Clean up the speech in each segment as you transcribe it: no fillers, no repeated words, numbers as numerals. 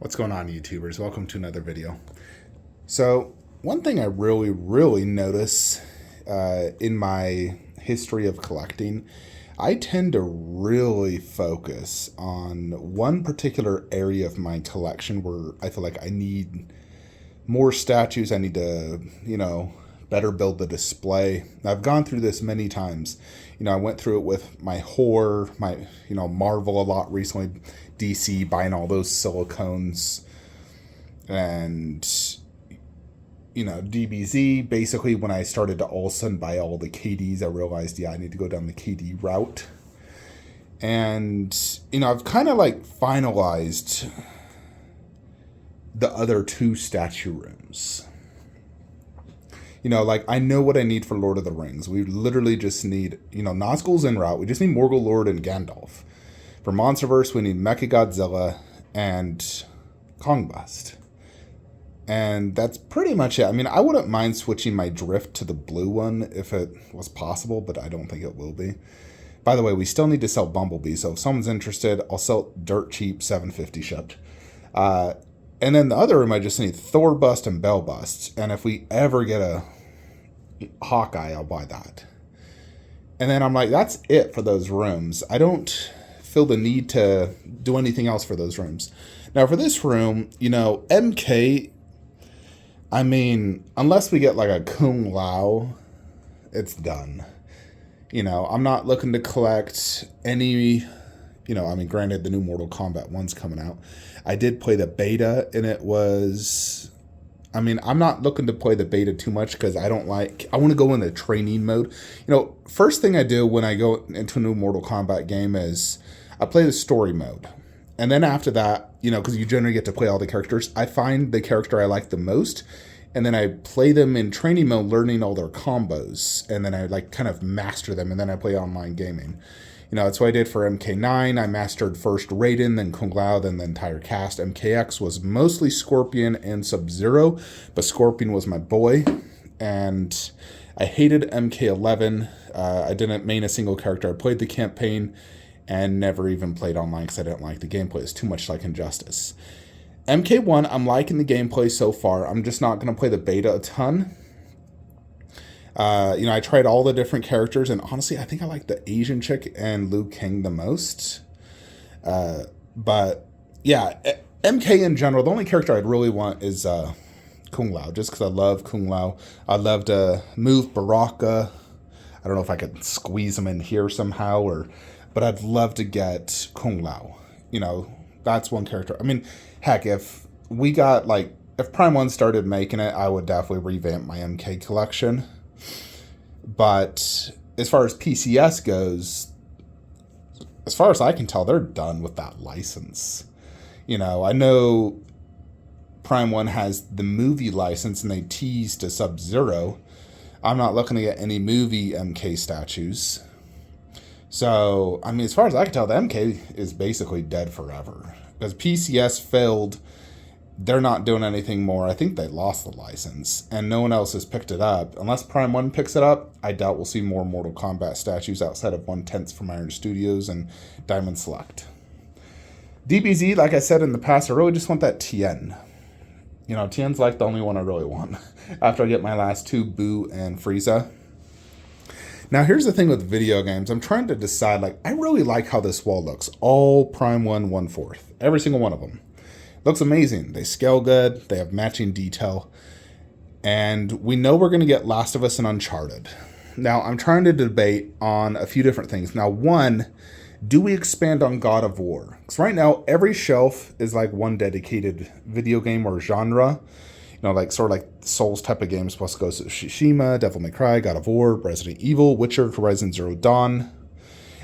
What's going on, YouTubers? Welcome to another video. So, one thing I really notice in my history of collecting, I tend to really focus on one particular area of my collection where I feel like I need more statues. I need to, better build the display. I've gone through this many times. I went through it with my horror, my, Marvel a lot recently, DC, buying all those silicones, and, DBZ. Basically, when I started to all of a sudden buy all the KDs, I realized, I need to go down the KD route. And, I've kind of like finalized the other two statue rooms. I know what I need for Lord of the Rings. We literally just need, Nazgul's en route. We just need Morgul Lord and Gandalf. For Monsterverse, we need Mechagodzilla and Kongbust. And that's pretty much it. I wouldn't mind switching my drift to the blue one if it was possible, but I don't think it will be. By the way, we still need to sell Bumblebee, so if someone's interested, I'll sell it dirt cheap, $750 shipped. And then the other room, I just need Thor bust and Bell bust. And if we ever get a Hawkeye, I'll buy that. And then I'm like, that's it for those rooms. I don't feel the need to do anything else for those rooms. Now for this room, MK, unless we get like a Kung Lao, it's done. I'm not looking to collect any, granted the new Mortal Kombat 1's coming out. I did play the beta and it was, I'm not looking to play the beta too much because I want to go in the training mode. First thing I do when I go into a new Mortal Kombat game is I play the story mode. And then after that, because you generally get to play all the characters, I find the character I like the most. And then I play them in training mode, learning all their combos. And then I kind of master them. And then I play online gaming. That's what I did for MK9. I mastered first Raiden, then Kung Lao, then the entire cast. MKX was mostly Scorpion and Sub-Zero, but Scorpion was my boy. And I hated MK11. I didn't main a single character. I played the campaign and never even played online because I didn't like the gameplay. It's too much like Injustice. MK1, I'm liking the gameplay so far. I'm just not going to play the beta a ton. I tried all the different characters, and honestly, I think I like the Asian chick and Liu Kang the most. But yeah, MK in general, the only character I'd really want is Kung Lao, just because I love Kung Lao. I'd love to move Baraka. I don't know if I could squeeze him in here somehow, but I'd love to get Kung Lao. That's one character. Heck, if we got if Prime 1 started making it, I would definitely revamp my MK collection. But as far as PCS goes, as far as I can tell, they're done with that license. I know Prime 1 has the movie license and they teased to Sub-Zero. I'm not looking to get any movie MK statues. So, as far as I can tell, the MK is basically dead forever. Because PCS failed, they're not doing anything more. I think they lost the license, and no one else has picked it up. Unless Prime 1 picks it up, I doubt we'll see more Mortal Kombat statues outside of 1/10 from Iron Studios and Diamond Select. DBZ, like I said in the past, I really just want that Tien. Tien's the only one I really want. After I get my last two, Boo and Frieza. Now, here's the thing with video games. I'm trying to decide, I really like how this wall looks. All Prime 1 1/4. Every single one of them. Looks amazing. They scale good. They have matching detail. And we know we're going to get Last of Us and Uncharted. Now, I'm trying to debate on a few different things. Now, one, do we expand on God of War? Because right now, every shelf is one dedicated video game or genre. Sort of Souls type of games, plus Ghost of Tsushima, Devil May Cry, God of War, Resident Evil, Witcher, Horizon Zero Dawn.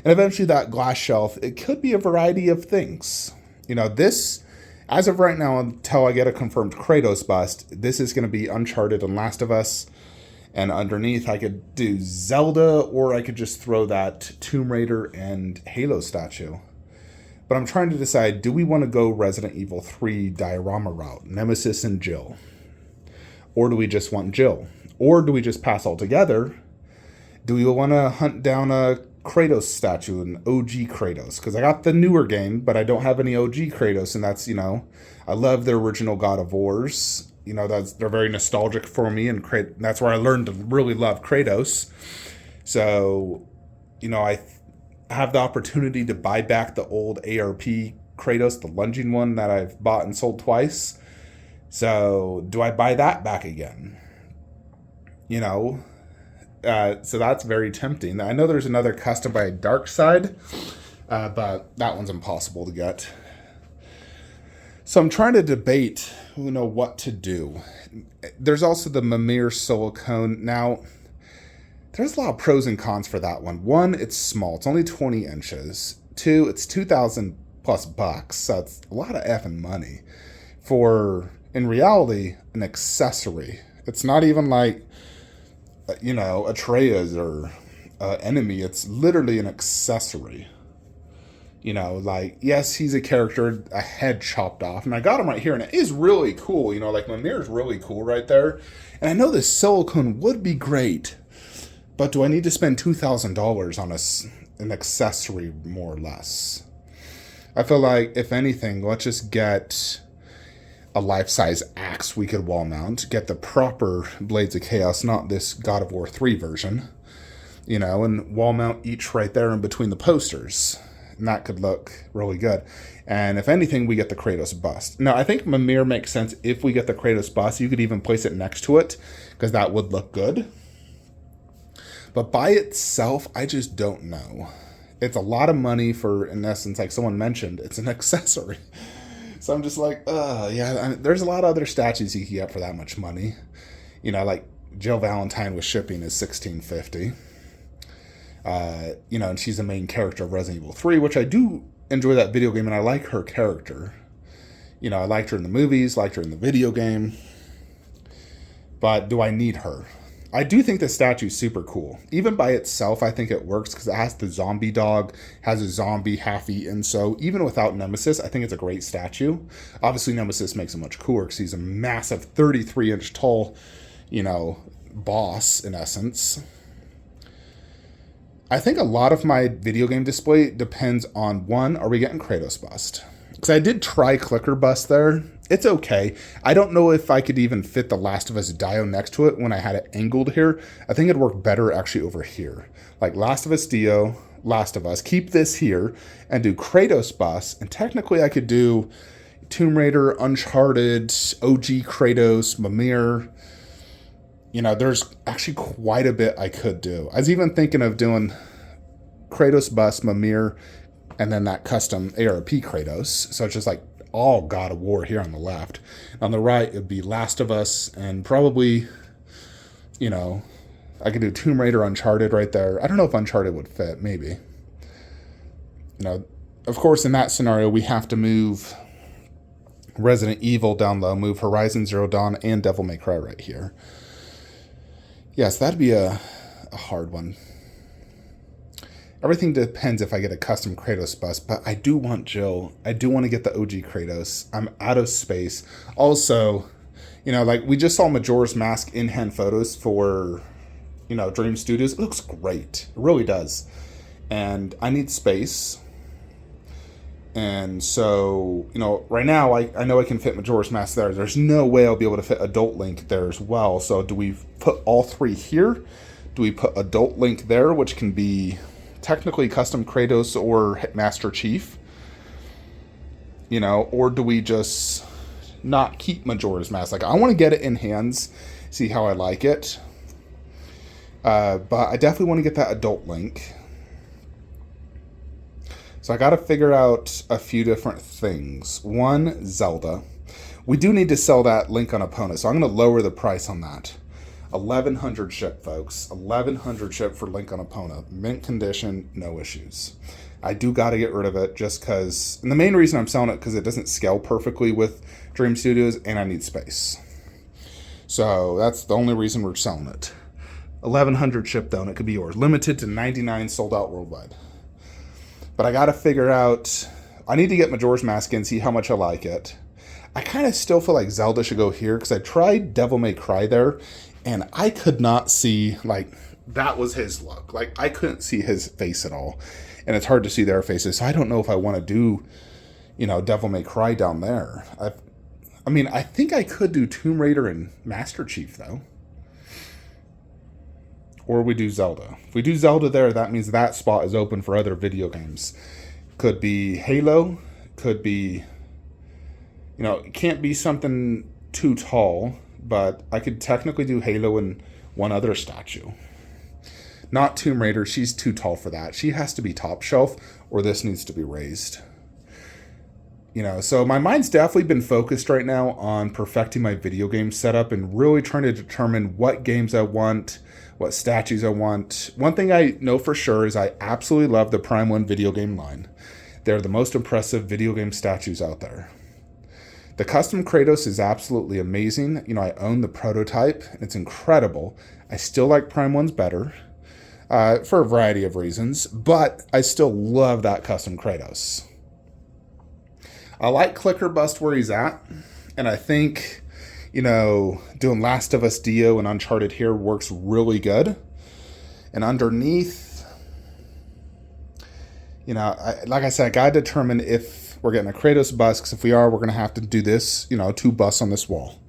And eventually that glass shelf, it could be a variety of things. This, as of right now, until I get a confirmed Kratos bust, this is going to be Uncharted and Last of Us. And underneath, I could do Zelda, or I could just throw that Tomb Raider and Halo statue. But I'm trying to decide, do we want to go Resident Evil 3 diorama route, Nemesis and Jill? Or do we just want Jill? Or do we just pass altogether? Do we want to hunt down a Kratos statue, an OG Kratos, because I got the newer game, but I don't have any OG Kratos, and that's, I love the original God of Wars. They're very nostalgic for me, and that's where I learned to really love Kratos. So, I have the opportunity to buy back the old ARP Kratos, the lunging one that I've bought and sold twice. So, do I buy that back again? So that's very tempting. I know there's another custom by Dark Side, but that one's impossible to get. So I'm trying to debate, what to do. There's also the Mimir silicone. Now, there's a lot of pros and cons for that one. One, it's small. It's only 20 inches. Two, it's $2,000 plus bucks. So it's a lot of effing money for, in reality, an accessory. It's not even like, Atreus or enemy. It's literally an accessory. Yes, he's a character, a head chopped off, and I got him right here, and it is really cool. Mimir's really cool right there, and I know this silicone would be great, but do I need to spend $2,000 on an accessory, more or less? I feel like, if anything, let's just get a life-size axe we could wall mount, get the proper Blades of Chaos, not this God of War 3 version, and wall mount each right there in between the posters. And that could look really good. And if anything, we get the Kratos bust. Now, I think Mimir makes sense if we get the Kratos bust. You could even place it next to it, because that would look good. But by itself, I just don't know. It's a lot of money for, in essence, like someone mentioned, it's an accessory. So I'm just like, there's a lot of other statues you can get for that much money. Like Jill Valentine with shipping is $1,650. And she's the main character of Resident Evil 3, which I do enjoy that video game, and I like her character. I liked her in the movies, liked her in the video game. But do I need her? I do think the statue is super cool. Even by itself, I think it works because it has the zombie dog, has a zombie half-eaten. So even without Nemesis, I think it's a great statue. Obviously, Nemesis makes it much cooler because he's a massive 33-inch tall, boss, in essence. I think a lot of my video game display depends on, one, are we getting Kratos bust? Because I did try clicker bust there. It's okay. I don't know if I could even fit the Last of Us Dio next to it when I had it angled here. I think it'd work better actually over here. Like Last of Us Dio, Last of Us. Keep this here and do Kratos bust. And technically I could do Tomb Raider, Uncharted, OG Kratos, Mimir. There's actually quite a bit I could do. I was even thinking of doing Kratos bust, Mimir, and then that custom ARP Kratos. So it's just like all God of War here on the left. On the right, it'd be Last of Us, and probably, I could do Tomb Raider, Uncharted right there. I don't know if Uncharted would fit, maybe. Of course, in that scenario, we have to move Resident Evil down low, move Horizon Zero Dawn and Devil May Cry right here. Yes, that'd be a hard one. Everything depends if I get a custom Kratos bust, but I do want Jill. I do want to get the OG Kratos. I'm out of space. Also, we just saw Majora's Mask in-hand photos for, Dream Studios. It looks great. It really does. And I need space. And so, right now, I know I can fit Majora's Mask there. There's no way I'll be able to fit Adult Link there as well. So do we put all three here? Do we put Adult Link there, which can be technically custom Kratos or Master Chief? Or do we just not keep Majora's Mask? I want to get it in hands, see how I like it. But I definitely want to get that Adult Link. So I got to figure out a few different things. One, Zelda. We do need to sell that Link on Epona, so I'm going to lower the price on that. 1,100 ship, folks. 1,100 ship for Link on Epona. Mint condition, no issues. I do got to get rid of it just because... And the main reason I'm selling it because it doesn't scale perfectly with Dream Studios, and I need space. So that's the only reason we're selling it. 1,100 ship, though, and it could be yours. Limited to 99, sold out worldwide. But I got to figure out... I need to get Majora's Mask in, see how much I like it. I kind of still feel like Zelda should go here, because I tried Devil May Cry there, and I could not see, that was his look. Like, I couldn't see his face at all. And it's hard to see their faces. So I don't know if I want to do, Devil May Cry down there. I think I could do Tomb Raider and Master Chief, though. Or we do Zelda. If we do Zelda there, that means that spot is open for other video games. Could be Halo. Could be, it can't be something too tall. But I could technically do Halo and one other statue. Not Tomb Raider. She's too tall for that. She has to be top shelf, or this needs to be raised. So my mind's definitely been focused right now on perfecting my video game setup and really trying to determine what games I want, what statues I want. One thing I know for sure is I absolutely love the Prime 1 video game line. They're the most impressive video game statues out there. The custom Kratos is absolutely amazing. I own the prototype, and it's incredible. I still like Prime 1's better. For a variety of reasons, but I still love that custom Kratos. I like Clicker Bust where he's at, and I think, doing Last of Us Dio and Uncharted here works really good. And underneath, like I said, I gotta determine if we're getting a Kratos bust, because if we are, we're gonna have to do this, 2 busts on this wall.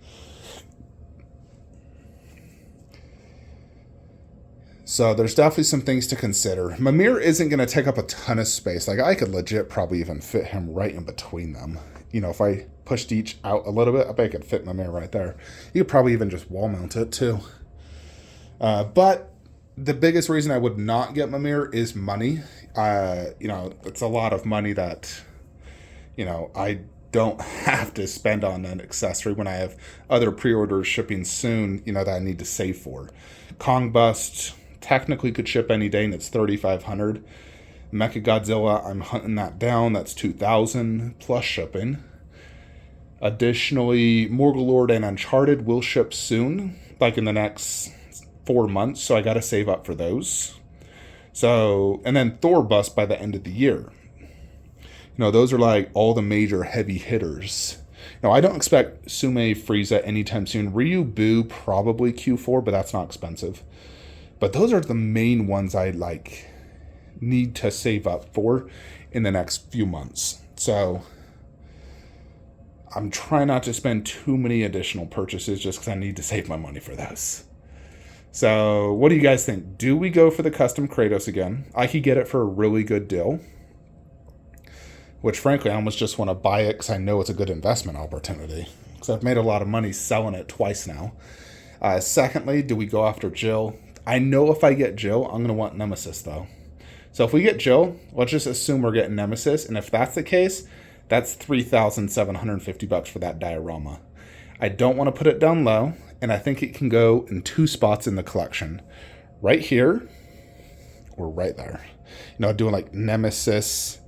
So there's definitely some things to consider. Mimir isn't going to take up a ton of space. Like, I could legit probably even fit him right in between them. If I pushed each out a little bit, I bet I could fit Mimir right there. You could probably even just wall mount it too. But the biggest reason I would not get Mimir is money. It's a lot of money that, I don't have to spend on an accessory when I have other pre-orders shipping soon, that I need to save for. Kong Bust technically could ship any day, and it's $3,500. Mechagodzilla, I'm hunting that down. That's $2,000 plus shipping. Additionally, Morgulord and Uncharted will ship soon, like in the next 4 months, so I got to save up for those. And then Thor Bust by the end of the year. Those are like all the major heavy hitters. Now, I don't expect Sume Frieza anytime soon. Ryu Boo, probably Q4, but that's not expensive. But those are the main ones I need to save up for in the next few months. So I'm trying not to spend too many additional purchases just because I need to save my money for those. So what do you guys think? Do we go for the custom Kratos again? I could get it for a really good deal. Which, frankly, I almost just want to buy it because I know it's a good investment opportunity. Because I've made a lot of money selling it twice now. Secondly, do we go after Jill? I know if I get Jill, I'm going to want Nemesis, though. So if we get Jill, let's just assume we're getting Nemesis. And if that's the case, that's $3,750 for that diorama. I don't want to put it down low. And I think it can go in 2 spots in the collection. Right here or right there. Doing like Nemesis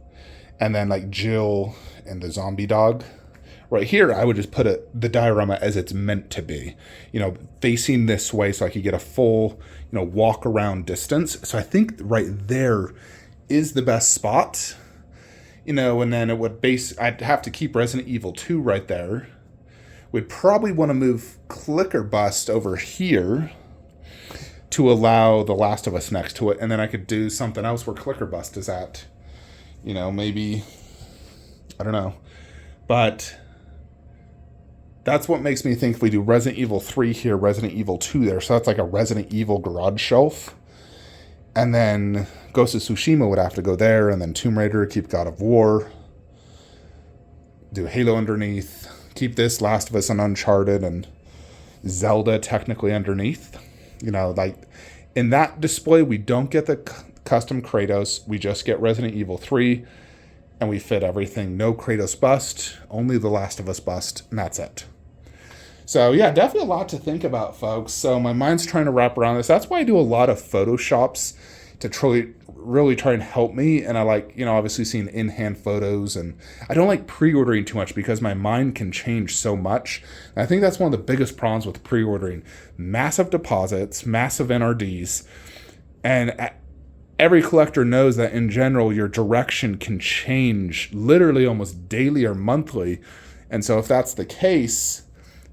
and then like Jill and the zombie dog. Right here, I would just put the diorama as it's meant to be, facing this way so I could get a full, walk around distance. So I think right there is the best spot, and then I'd have to keep Resident Evil 2 right there. We'd probably want to move Clicker Bust over here to allow The Last of Us next to it. And then I could do something else where Clicker Bust is at. Maybe, I don't know. But that's what makes me think if we do Resident Evil 3 here, Resident Evil 2 there. So that's like a Resident Evil garage shelf. And then Ghost of Tsushima would have to go there. And then Tomb Raider, keep God of War. Do Halo underneath. Keep this Last of Us and Uncharted and Zelda technically underneath. In that display, we don't get the custom Kratos. We just get Resident Evil 3. And we fit everything. No Kratos bust. Only The Last of Us bust. And that's it. So, yeah, definitely a lot to think about, folks. So my mind's trying to wrap around this. That's why I do a lot of Photoshops to really try and help me. And I like, obviously seeing in-hand photos. And I don't like pre-ordering too much because my mind can change so much. And I think that's one of the biggest problems with pre-ordering. Massive deposits, massive NRDs. And every collector knows that in general, your direction can change literally almost daily or monthly. And so if that's the case,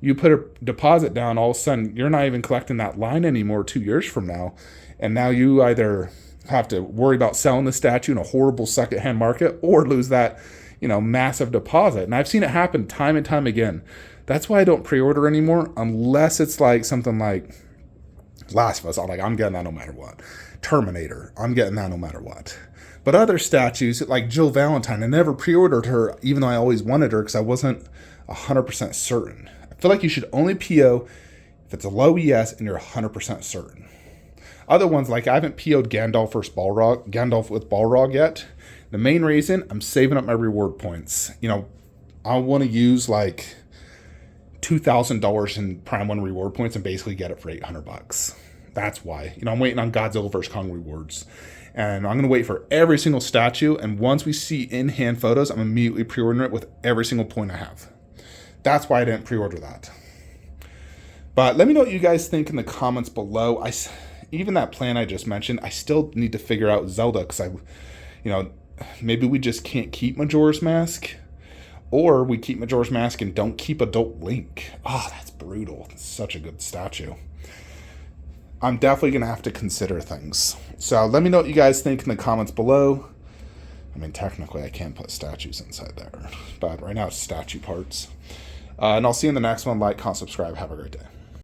you put a deposit down, all of a sudden, you're not even collecting that line anymore 2 years from now. And now you either have to worry about selling the statue in a horrible secondhand market or lose that, massive deposit. And I've seen it happen time and time again. That's why I don't pre-order anymore unless it's like something like Last of Us. I'm getting that no matter what. Terminator, I'm getting that no matter what. But other statues, like Jill Valentine, I never pre-ordered her, even though I always wanted her because I wasn't 100% certain. I feel like you should only PO if it's a low ES and you're 100% certain. Other ones, like I haven't PO'd Gandalf with Balrog yet. The main reason, I'm saving up my reward points. I want to use like $2,000 in Prime 1 reward points and basically get it for $800. That's why. I'm waiting on Godzilla vs. Kong rewards. And I'm going to wait for every single statue. And once we see in-hand photos, I'm immediately pre-ordering it with every single point I have. That's why I didn't pre-order that. But let me know what you guys think in the comments below. Even that plan I just mentioned, I still need to figure out Zelda because maybe we just can't keep Majora's Mask. Or we keep Majora's Mask and don't keep Adult Link. Oh, that's brutal. It's such a good statue. I'm definitely going to have to consider things. So let me know what you guys think in the comments below. Technically I can't put statues inside there. But right now it's statue parts. And I'll see you in the next one. Like, comment, subscribe. Have a great day.